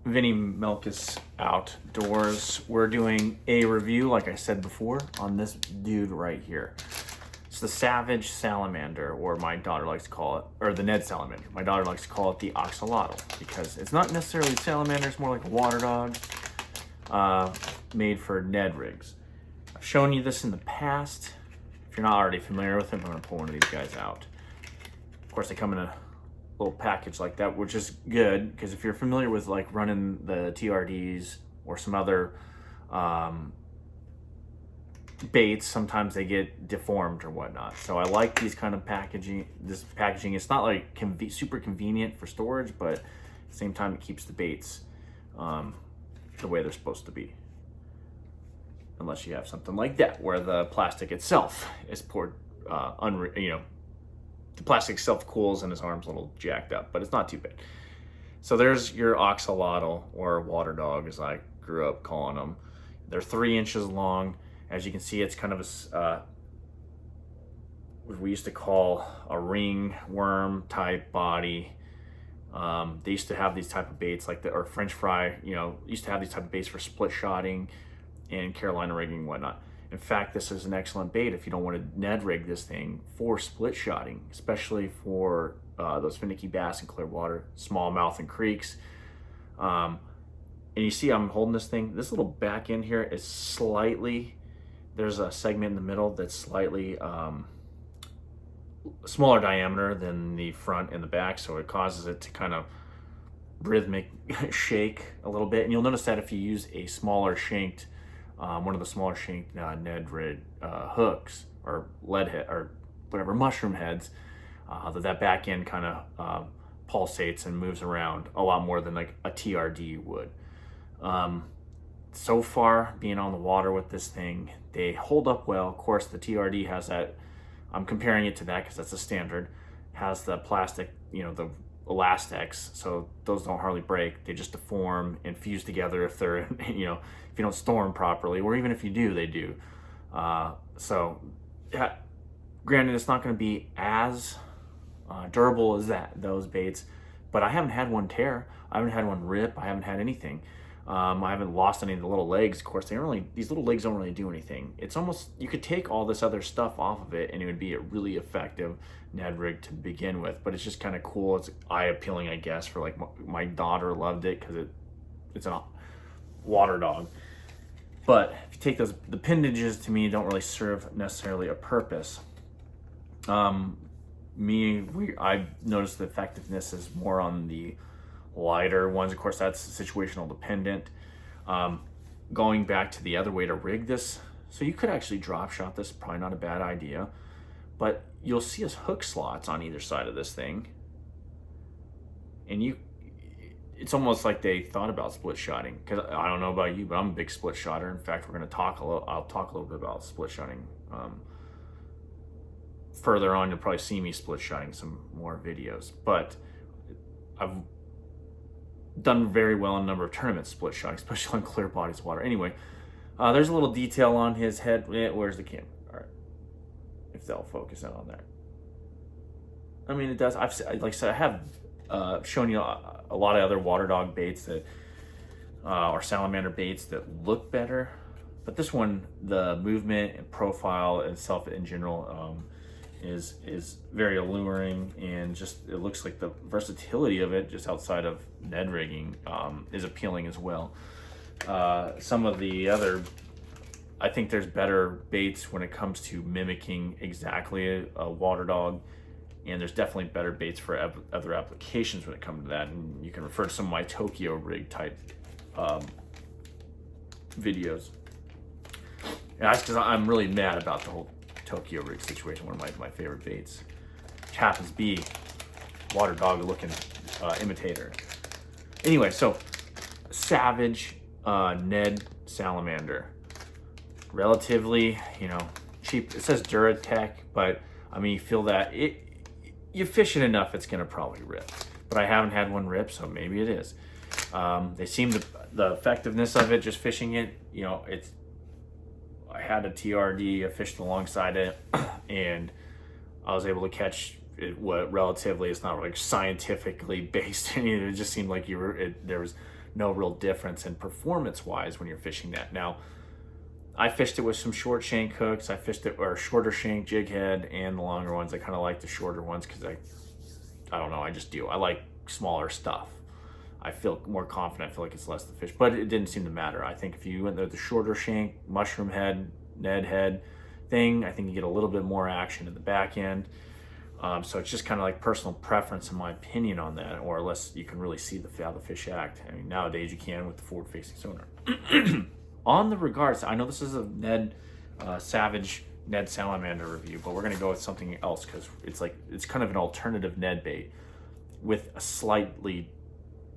Vinny Melkus Outdoors. We're doing a review, like I said before, on this dude right here. It's the Savage Salamander, or my daughter likes to call it, or the Ned Salamander. My daughter likes to call it the Axolotl because it's not necessarily salamander, it's more like a water dog made for Ned rigs. I've shown you this in the past. If you're not already familiar with them, I'm going to pull one of these guys out. Of course, they come in a little package like that, which is good because if you're familiar with like running the TRDs or some other baits, sometimes they get deformed or whatnot. So I like these kind of packaging. This packaging, it's not like super convenient for storage, but at the same time it keeps the baits the way they're supposed to be. Unless you have something like that where the plastic itself is poured, the plastic itself cools and his arm's a little jacked up, but it's not too bad. So there's your axolotl, or water dog as I grew up calling them. They're 3 inches long. As you can see, it's kind of what we used to call a ringworm type body. They used to have these type of baits like or French fry, used to have these type of baits for split shotting and Carolina rigging and whatnot. In fact, this is an excellent bait if you don't want to Ned rig this thing for split shotting, especially for those finicky bass in clear water, smallmouth and creeks. And you see I'm holding this thing. This little back end here is slightly, there's a segment in the middle that's slightly smaller diameter than the front and the back, so it causes it to kind of rhythmic shake a little bit. And you'll notice that if you use a smaller shanked, one of the smaller shanked Ned rig hooks or lead head or whatever mushroom heads, that back end kind of pulsates and moves around a lot more than like a TRD would. So far, being on the water with this thing, they hold up well. Of course, the TRD has that. I'm comparing it to that because that's a standard. Has the plastic, the elastics, so those don't hardly break. They just deform and fuse together if they're, if you don't store them properly, or even if you do, they do. So, yeah, granted, it's not going to be as durable as those baits, but I haven't had one tear. I haven't had one rip. I haven't had anything. I haven't lost any of the little legs. Of course, these little legs don't really do anything. It's almost, you could take all this other stuff off of it and it would be a really effective Ned rig to begin with, but it's just kind of cool. It's eye appealing, I guess, for like my daughter loved it because it's a water dog. But if you take the appendages, to me, don't really serve necessarily a purpose. I noticed the effectiveness is more on the lighter ones. Of course, that's situational dependent. Going back to the other way to rig this, so you could actually drop shot this, probably not a bad idea, but you'll see us hook slots on either side of this thing, and it's almost like they thought about split shotting, because I don't know about you, but I'm a big split shotter. In fact, I'll talk a little bit about split shotting further on. You'll probably see me split shotting some more videos, but I've done very well in a number of tournaments split shotting, especially on clear bodies of water. Anyway, there's a little detail on his head. Where's the camera? All right, if they'll focus in on there. I mean, it does. Like I said, I have shown you a lot of other water dog baits that or salamander baits that look better, but this one, the movement and profile itself in general is very alluring, and just it looks like the versatility of it, just outside of Ned rigging, is appealing as well. Some of the other, I think there's better baits when it comes to mimicking exactly a water dog, and there's definitely better baits for other applications when it comes to that. And you can refer to some of my Tokyo rig type videos. And that's because I'm really mad about the whole Tokyo rig situation. One of my favorite baits, which happens to be water dog looking imitator. Anyway, so Savage Ned Salamander, relatively cheap. It says Duratech, but I mean, you feel that you fish it enough, it's gonna probably rip. But I haven't had one rip, so maybe it is. They seem the effectiveness of it, just fishing it, I had a TRD, I fished alongside it, and I was able to catch it. What relatively, it's not like scientifically based. It just seemed like there was no real difference in performance wise when you're fishing that. Now, I fished it with some short shank hooks. I fished it or shorter shank jig head and the longer ones. I kind of like the shorter ones because I don't know, I just do. I like smaller stuff. I feel more confident. I feel like it's less to fish, but it didn't seem to matter. I think if you went there the shorter shank, mushroom head, Ned head thing, I think you get a little bit more action in the back end. So it's just kind of like personal preference in my opinion on that, or unless you can really see how the fish act. I mean, nowadays you can with the forward-facing sonar. On the regards, I know this is a Ned Savage Ned Salamander review, but we're going to go with something else because it's kind of an alternative Ned bait with a slightly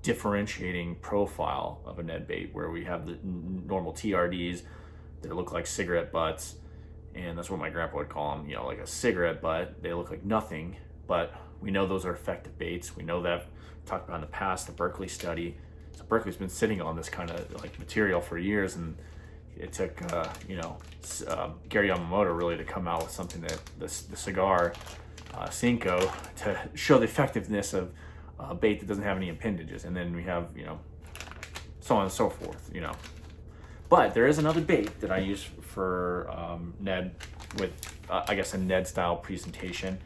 differentiating profile of a Ned bait, where we have the normal TRDs that look like cigarette butts, and that's what my grandpa would call them, like a cigarette butt. They look like nothing, but we know those are effective baits. We know that. We talked about in the past the Berkeley study. So Berkeley's been sitting on this kind of like material for years, and it took Gary Yamamoto really to come out with something that the cigar Cinco to show the effectiveness of a bait that doesn't have any appendages. And then we have so on and so forth. But there is another bait that I use for Ned with I guess a Ned style presentation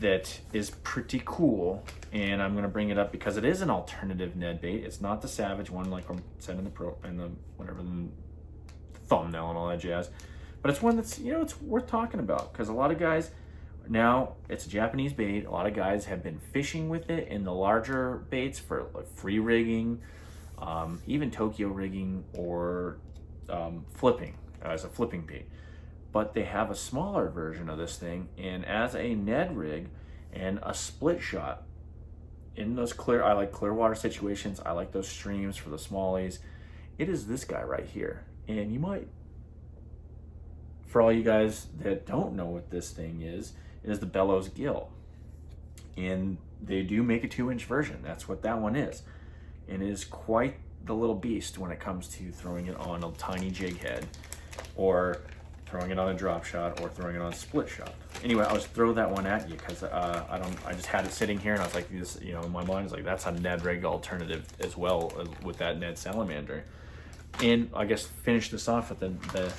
that is pretty cool, and I'm going to bring it up because it is an alternative Ned bait. It's not the Savage one like I'm said in the thumbnail and all that jazz, but it's one that's it's worth talking about because a lot of guys now, it's a Japanese bait. A lot of guys have been fishing with it in the larger baits for like free rigging, even Tokyo rigging, or flipping as a flipping bait. But they have a smaller version of this thing, and as a Ned rig and a split shot in those I like clear water situations. I like those streams for the smallies. It is this guy right here, and you might, for all you guys that don't know what this thing is, it is the Bellows Gill, and they do make a 2-inch version. That's what that one is, and it is quite the little beast when it comes to throwing it on a tiny jig head, or throwing it on a drop shot, or throwing it on a split shot. Anyway, I was throw that one at you because I just had it sitting here, and I was like, this, in my mind, I was like, that's a Ned rig alternative as well with that Ned Salamander. And I guess finish this off with the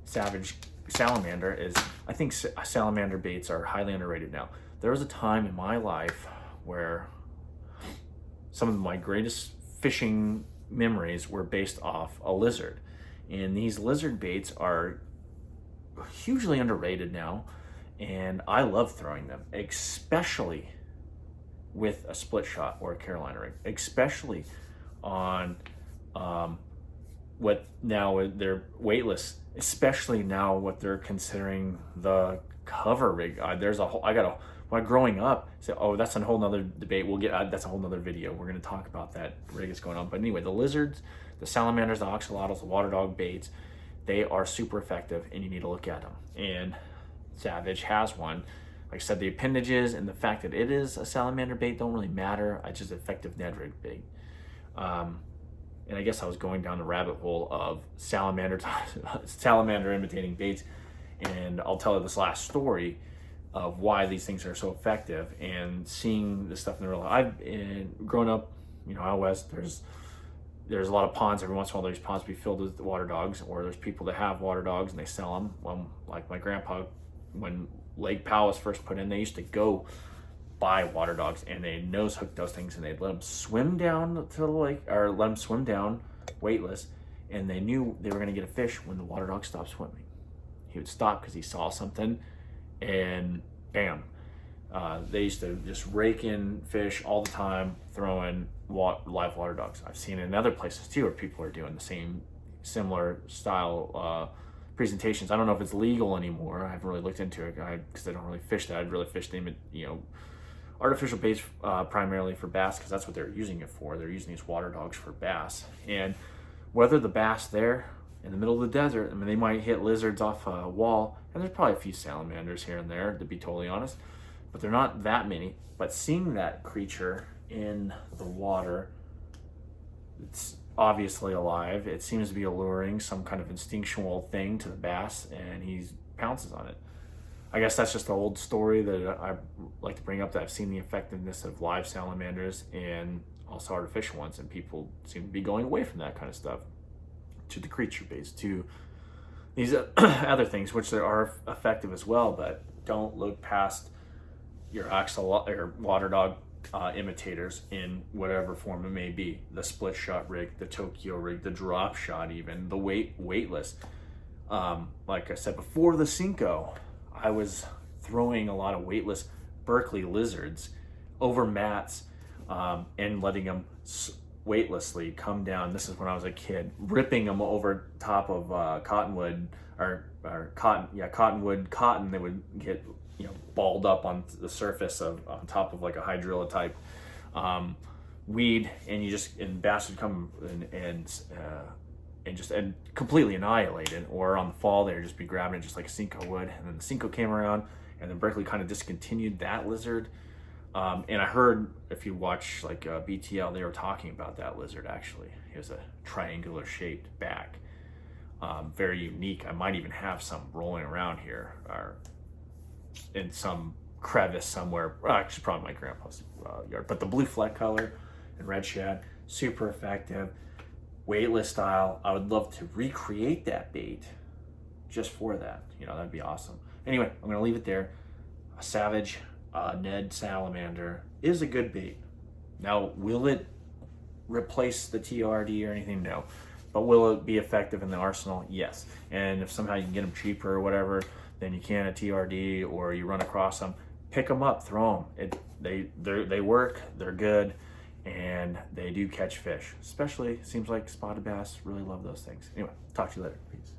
Savage Salamander is, I think salamander baits are highly underrated now. There was a time in my life where some of my greatest fishing memories were based off a lizard, and these lizard baits are hugely underrated now, and I love throwing them, especially with a split shot or a Carolina rig, especially on what now they're weightless, especially now what they're considering the cover rig. When growing up, that's a whole nother debate. We'll get that's a whole nother video. We're going to talk about that rig that's going on. But anyway, the lizards, the salamanders, the oxalotls, the water dog baits, they are super effective, and you need to look at them. And Savage has one. Like I said, the appendages and the fact that it is a salamander bait don't really matter. It's just effective Ned rig bait. And I guess I was going down the rabbit hole of salamander imitating baits, and I'll tell you this last story of why these things are so effective, and seeing this stuff in the real life. Growing up, out west, there's a lot of ponds. Every once in a while, there's ponds be filled with water dogs, or there's people that have water dogs and they sell them. Well, like my grandpa, when Lake Powell was first put in, they used to go buy water dogs, and they nose hook those things, and they'd let them swim down to the lake, or let them swim down weightless, and they knew they were going to get a fish when the water dog stopped swimming. He would stop because he saw something, and bam. They used to just rake in fish all the time, throwing live water dogs. I've seen it in other places too, where people are doing the same similar style presentations. I don't know if it's legal anymore. I haven't really looked into it because I don't really fish that. I'd really fish them, artificial baits primarily for bass, because that's what they're using it for. They're using these water dogs for bass. And whether the bass there in the middle of the desert, I mean, they might hit lizards off a wall, and there's probably a few salamanders here and there, to be totally honest, but they're not that many. But seeing that creature in the water, it's obviously alive. It seems to be alluring some kind of instinctual thing to the bass, and he pounces on it. I guess that's just the old story that I like to bring up, that I've seen the effectiveness of live salamanders and also artificial ones, and people seem to be going away from that kind of stuff to the creature base, to these other things, which they are effective as well, but don't look past your axolotl or water dog imitators in whatever form it may be. The split shot rig, the Tokyo rig, the drop shot, even the weightless. Like I said before, the Cinco, I was throwing a lot of weightless Berkeley lizards over mats and letting them weightlessly come down. This is when I was a kid, ripping them over top of cottonwood or cotton. They would get, you know, balled up on the surface of on top of like a hydrilla type weed, and bats would come and completely annihilate it. Or on the fall, they would just be grabbing it just like a Cinco would. And then the Cinco came around, and then Berkeley kind of discontinued that lizard. And I heard, if you watch like BTL, they were talking about that lizard actually. It was a triangular shaped back. Very unique. I might even have some rolling around here or in some crevice somewhere. Well, actually, probably my grandpa's yard. But the blue fleck color and red shad, super effective. Weightless style. I would love to recreate that bait just for that. You know, that'd be awesome. Anyway, I'm going to leave it there. A Savage Ned Salamander is a good bait. Now, will it replace the TRD or anything? No. But will it be effective in the arsenal? Yes. And if somehow you can get them cheaper or whatever than you can a TRD, or you run across them, pick them up, throw them. They work, they're good, and they do catch fish. Especially, seems like spotted bass really love those things. Anyway, talk to you later. Peace.